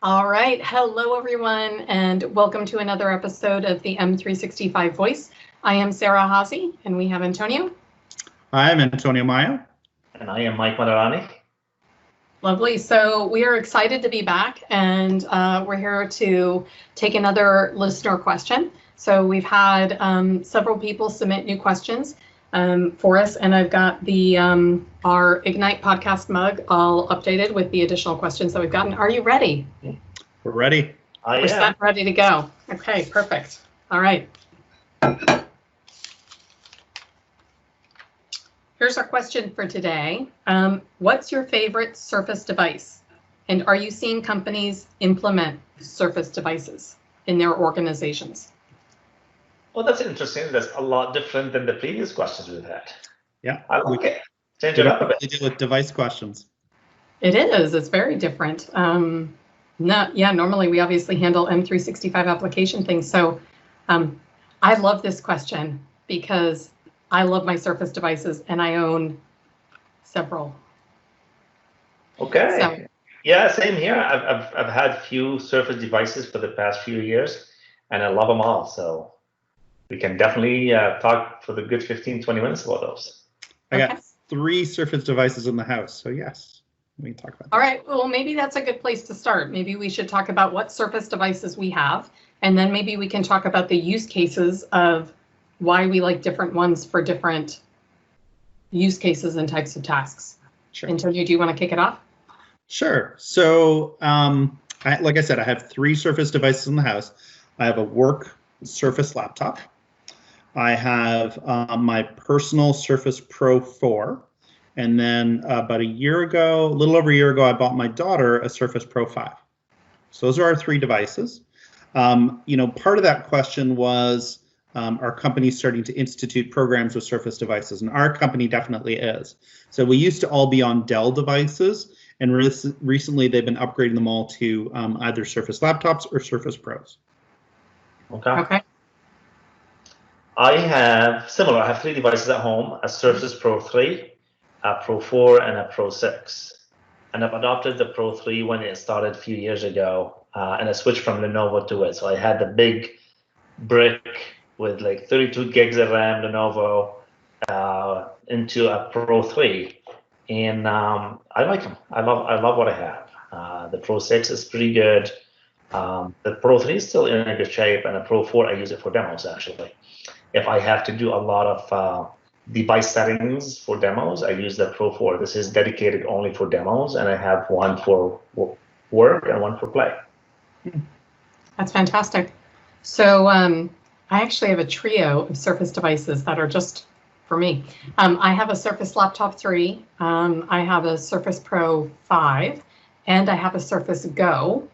All right. Hello, everyone, and welcome to another episode of the M365 Voice. I am Sarah Haase, and we have Antonio. I am Antonio Mayo. And I am Mike Madarani. Lovely. So we are excited to be back, and we're here to take another listener question. So we've had several people submit new questions for us, and I've got the our Ignite podcast mug all updated with the additional questions that we've gotten. Are you ready? We're ready. We're set, ready to go. Okay, perfect. All right. Here's our question for today. What's your favorite Surface device? And are you seeing companies implement Surface devices in their organizations? Well, that's interesting. That's a lot different than the previous questions we've had. Yeah. I like it. Change it up a bit. They deal with device questions. It is. It's very different. Normally we obviously handle M365 application things. So I love this question because I love my Surface devices and I own several. Okay. So, yeah, same here. I've had few Surface devices for the past few years and I love them all. So we can definitely talk for the good 15-20 minutes about those. I got 3 Surface devices in the house, so yes, we can talk about that. All right, well, maybe that's a good place to start. Maybe we should talk about what Surface devices we have, and then maybe we can talk about the use cases of why we like different ones for different use cases and types of tasks. Sure. Antonio, do you want to kick it off? Sure. So, like I said, I have 3 Surface devices in the house. I have a work Surface laptop. I have my personal Surface Pro 4. And then about a little over a year ago, I bought my daughter a Surface Pro 5. So those are our 3 devices. Part of that question was, are companies starting to institute programs with Surface devices? And our company definitely is. So we used to all be on Dell devices, and recently they've been upgrading them all to either Surface laptops or Surface Pros. Okay. I have 3 devices at home, a Surface Pro 3, a Pro 4, and a Pro 6. And I've adopted the Pro 3 when it started a few years ago, and I switched from Lenovo to it. So I had the big brick with like 32 gigs of RAM Lenovo into a Pro 3. And I like them. I love what I have. The Pro 6 is pretty good. The Pro 3 is still in a good shape, and the Pro 4, I use it for demos, actually. If I have to do a lot of device settings for demos, I use the Pro 4. This is dedicated only for demos, and I have one for work and one for play. That's fantastic. So I actually have a trio of Surface devices that are just for me. I have a Surface Laptop 3, I have a Surface Pro 5, and I have a Surface Go.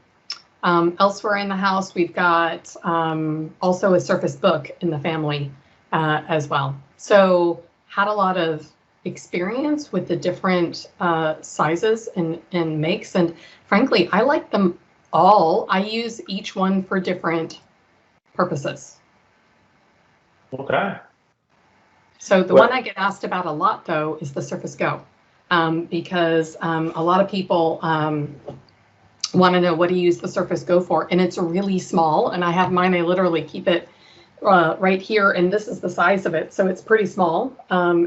Elsewhere in the house, we've got also a Surface Book in the family as well. So had a lot of experience with the different sizes and makes. And frankly, I like them all. I use each one for different purposes. Okay. So the one I get asked about a lot, though, is the Surface Go, because a lot of people want to know what do you use the Surface Go for, and it's really small, and I have mine. I literally keep it right here, and this is the size of it, so it's pretty small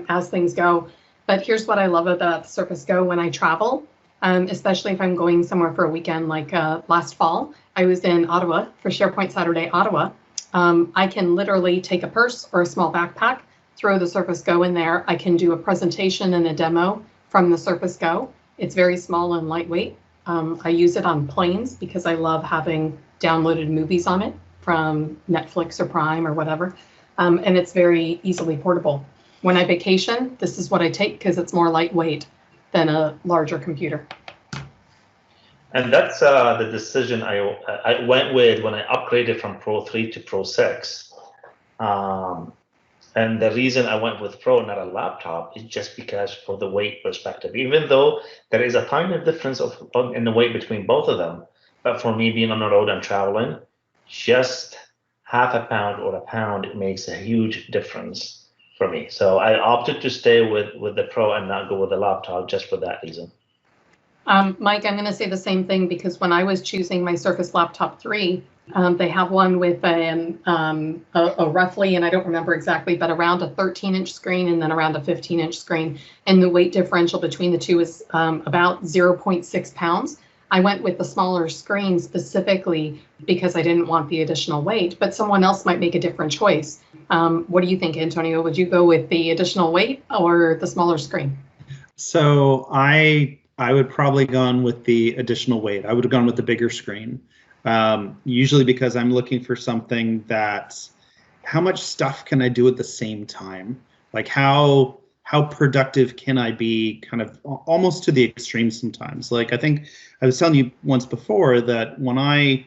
as things go. But here's what I love about the Surface Go when I travel, especially if I'm going somewhere for a weekend, like last fall. I was in Ottawa for SharePoint Saturday, Ottawa. I can literally take a purse or a small backpack, throw the Surface Go in there. I can do a presentation and a demo from the Surface Go. It's very small and lightweight. I use it on planes because I love having downloaded movies on it from Netflix or Prime or whatever. And it's very easily portable. When I vacation, this is what I take because it's more lightweight than a larger computer. And that's the decision I went with when I upgraded from Pro 3 to Pro 6. And the reason I went with Pro, not a laptop, is just because for the weight perspective, even though there is a tiny difference in the weight between both of them. But for me, being on the road and traveling, just half a pound or a pound, it makes a huge difference for me. So I opted to stay with the Pro and not go with the laptop just for that reason. Mike, I'm going to say the same thing because when I was choosing my Surface Laptop 3, they have one with a roughly, and I don't remember exactly, but around a 13-inch screen and then around a 15-inch screen. And the weight differential between the two is about 0.6 pounds. I went with the smaller screen specifically because I didn't want the additional weight, but someone else might make a different choice. What do you think, Antonio? Would you go with the additional weight or the smaller screen? So I would probably gone with the additional weight. I would have gone with the bigger screen. Usually because I'm looking for something that, how much stuff can I do at the same time? Like how productive can I be, kind of almost to the extreme sometimes. Like I think I was telling you once before that when I've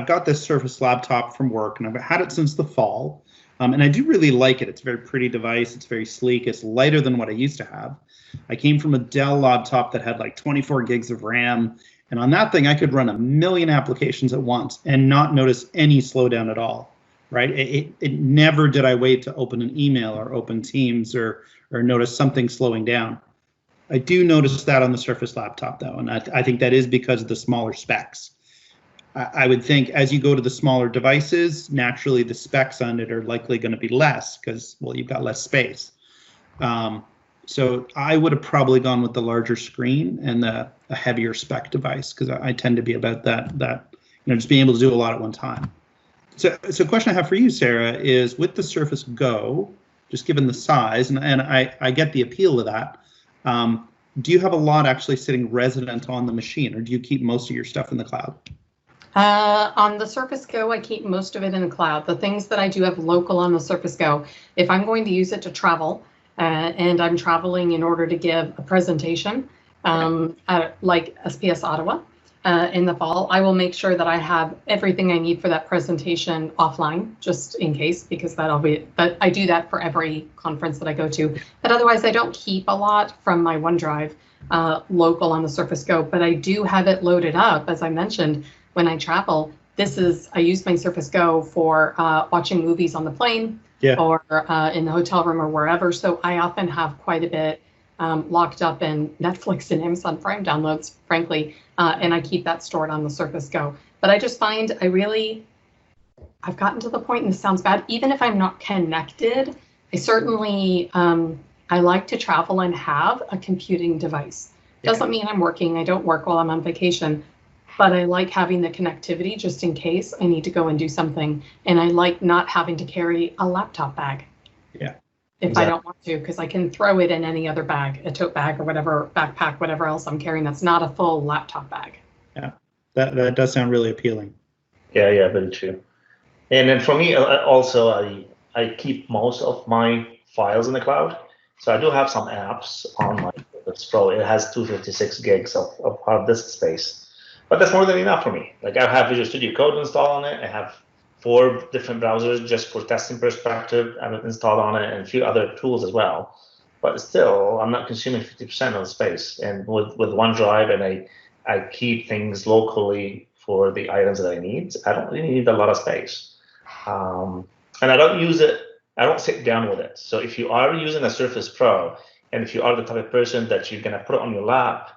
got this Surface Laptop from work and I've had it since the fall. And I do really like it. It's a very pretty device. It's very sleek. It's lighter than what I used to have. I came from a Dell laptop that had like 24 gigs of RAM. And on that thing, I could run a million applications at once and not notice any slowdown at all, right? It never did I wait to open an email or open Teams or notice something slowing down. I do notice that on the Surface Laptop, though, and I think that is because of the smaller specs. I would think as you go to the smaller devices, naturally the specs on it are likely going to be less because, well, you've got less space. So I would have probably gone with the larger screen and a heavier spec device because I tend to be about that just being able to do a lot at one time. So a question I have for you, Sarah, is with the Surface Go, just given the size, and I get the appeal of that, do you have a lot actually sitting resident on the machine, or do you keep most of your stuff in the cloud? On the Surface Go, I keep most of it in the cloud. The things that I do have local on the Surface Go, if I'm going to use it to travel, and I'm traveling in order to give a presentation, like SPS Ottawa in the fall, I will make sure that I have everything I need for that presentation offline, just in case, because but I do that for every conference that I go to. But otherwise, I don't keep a lot from my OneDrive local on the Surface Go, but I do have it loaded up, as I mentioned, when I travel. I use my Surface Go for watching movies on the plane, or in the hotel room or wherever. So I often have quite a bit locked up in Netflix and Amazon Prime downloads, frankly, and I keep that stored on the Surface Go. But I just find I've gotten to the point, and this sounds bad, even if I'm not connected, I certainly, I like to travel and have a computing device. Doesn't mean I'm working. I don't work while I'm on vacation. But I like having the connectivity just in case I need to go and do something. And I like not having to carry a laptop bag. Yeah. If exactly. I don't want to, because I can throw it in any other bag, a tote bag or whatever, backpack, whatever else I'm carrying that's not a full laptop bag. Yeah, that does sound really appealing. Yeah, very true. And then for me, also, I keep most of my files in the cloud. So I do have some apps on my Surface Pro. It has 256 gigs of hard disk space. But that's more than enough for me. Like I have Visual Studio Code installed on it. I have 4 different browsers just for testing perspective. I have it installed on it and a few other tools as well. But still, I'm not consuming 50% of the space. And with OneDrive, and I keep things locally for the items that I need. I don't really need a lot of space. And I don't use it. I don't sit down with it. So if you are using a Surface Pro, and if you are the type of person that you're going to put it on your lap,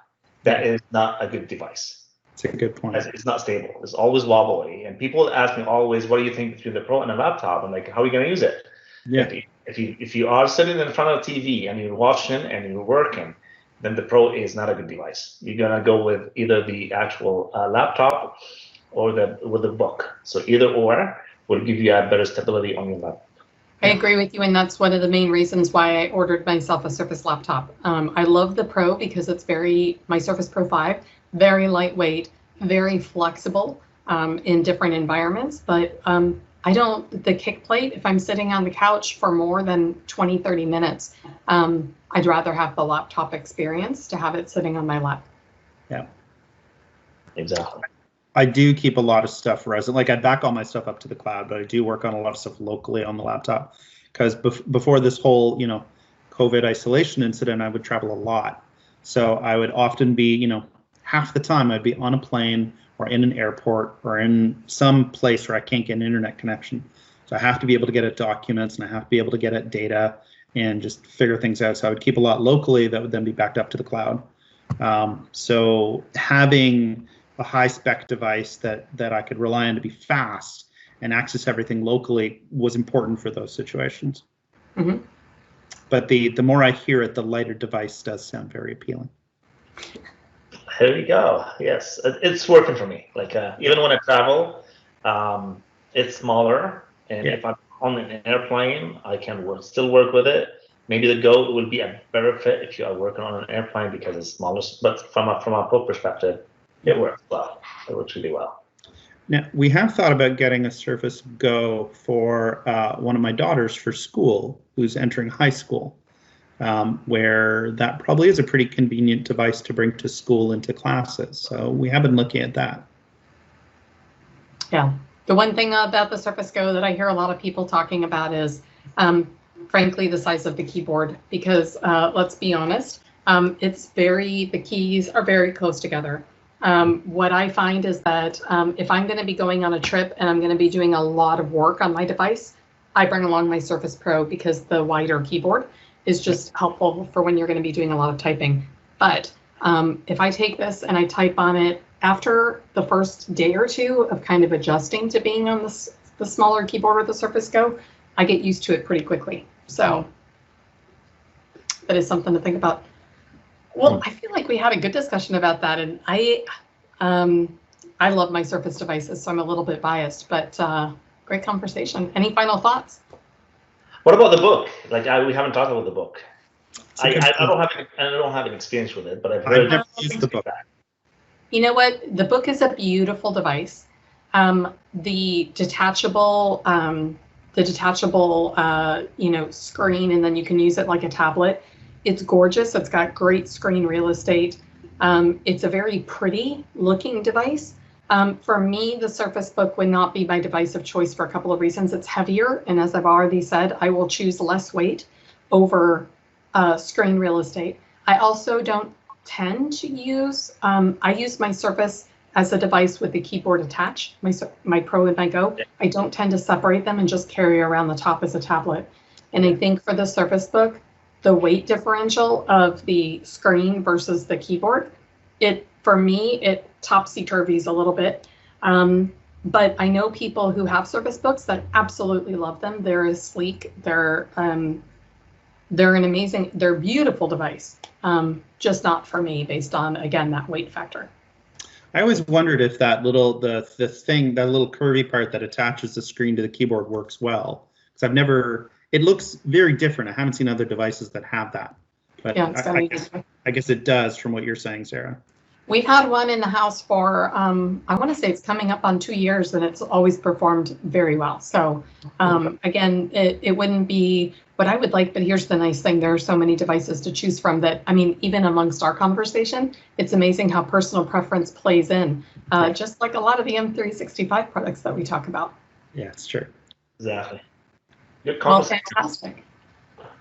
that is not a good device. That's a good point. It's not stable. It's always wobbly. And people ask me always, what do you think between the Pro and a laptop? I'm like, how are you going to use it? Yeah. If you are sitting in front of the TV and you're watching and you're working, then the Pro is not a good device. You're going to go with either the actual laptop or with the book. So either or will give you a better stability on your laptop. I agree with you, and that's one of the main reasons why I ordered myself a Surface laptop. I love the Pro because it's my Surface Pro 5, very lightweight, very flexible in different environments. But the kick plate, if I'm sitting on the couch for more than 20, 30 minutes, I'd rather have the laptop experience to have it sitting on my lap. Yeah, exactly. I do keep a lot of stuff resident. Like I back all my stuff up to the cloud, but I do work on a lot of stuff locally on the laptop because before this whole, COVID isolation incident, I would travel a lot. So I would often be, half the time I'd be on a plane or in an airport or in some place where I can't get an internet connection. So I have to be able to get at documents and I have to be able to get at data and just figure things out. So I would keep a lot locally that would then be backed up to the cloud. So having a high spec device that I could rely on to be fast and access everything locally was important for those situations. Mm-hmm. But the more I hear it, the lighter device does sound very appealing. There you go. Yes, it's working for me. Like even when I travel, it's smaller, and Yeah. if I'm on an airplane, I can still work with it. Maybe the Go will be a better fit if you are working on an airplane because it's smaller. But from a book perspective, it works well. It works really well. Now, we have thought about getting a Surface Go for one of my daughters for school, who's entering high school, where that probably is a pretty convenient device to bring to school and to classes. So we have been looking at that. Yeah. The one thing about the Surface Go that I hear a lot of people talking about is, frankly, the size of the keyboard, because let's be honest, the keys are very close together. What I find is that if I'm going to be going on a trip and I'm going to be doing a lot of work on my device, I bring along my Surface Pro because the wider keyboard is just helpful for when you're going to be doing a lot of typing. But if I take this and I type on it, after the first day or two of kind of adjusting to being on the smaller keyboard with the Surface Go, I get used to it pretty quickly. So that is something to think about. Well, I feel like we had a good discussion about that, and I love my Surface devices, so I'm a little bit biased, but great conversation. Any final thoughts? What about the book? Like we haven't talked about the book. I don't have an experience with it, but I've heard. I've never used the book. You know what? The book is a beautiful device. The detachable, screen, and then you can use it like a tablet. It's gorgeous. It's got great screen real estate. It's a very pretty looking device. For me, the Surface Book would not be my device of choice for a couple of reasons. It's heavier, and as I've already said, I will choose less weight over screen real estate. I also don't tend to use, I use my Surface as a device with the keyboard attached, my Pro and my Go. I don't tend to separate them and just carry around the top as a tablet. And I think for the Surface Book, the weight differential of the screen versus the keyboard, for me, it topsy-turvies a little bit. But I know people who have Surface Books that absolutely love them. They're sleek. They're an amazing, they're a beautiful device. Just not for me based on, again, that weight factor. I always wondered if that little, that little curvy part that attaches the screen to the keyboard works well. Because it looks very different. I haven't seen other devices that have that. But yeah, I guess it does from what you're saying, Sarah. We've had one in the house for, I want to say it's coming up on 2 years, and it's always performed very well. So again, it wouldn't be what I would like, but here's the nice thing. There are so many devices to choose from that, I mean, even amongst our conversation, it's amazing how personal preference plays in, just like a lot of the M365 products that we talk about. Yeah, it's true. Exactly. Well, fantastic.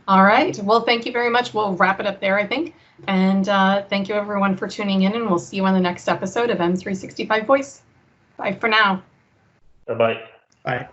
All right. Well, thank you very much. We'll wrap it up there, I think. And thank you, everyone, for tuning in. And we'll see you on the next episode of M365 Voice. Bye for now. Bye-bye. Bye.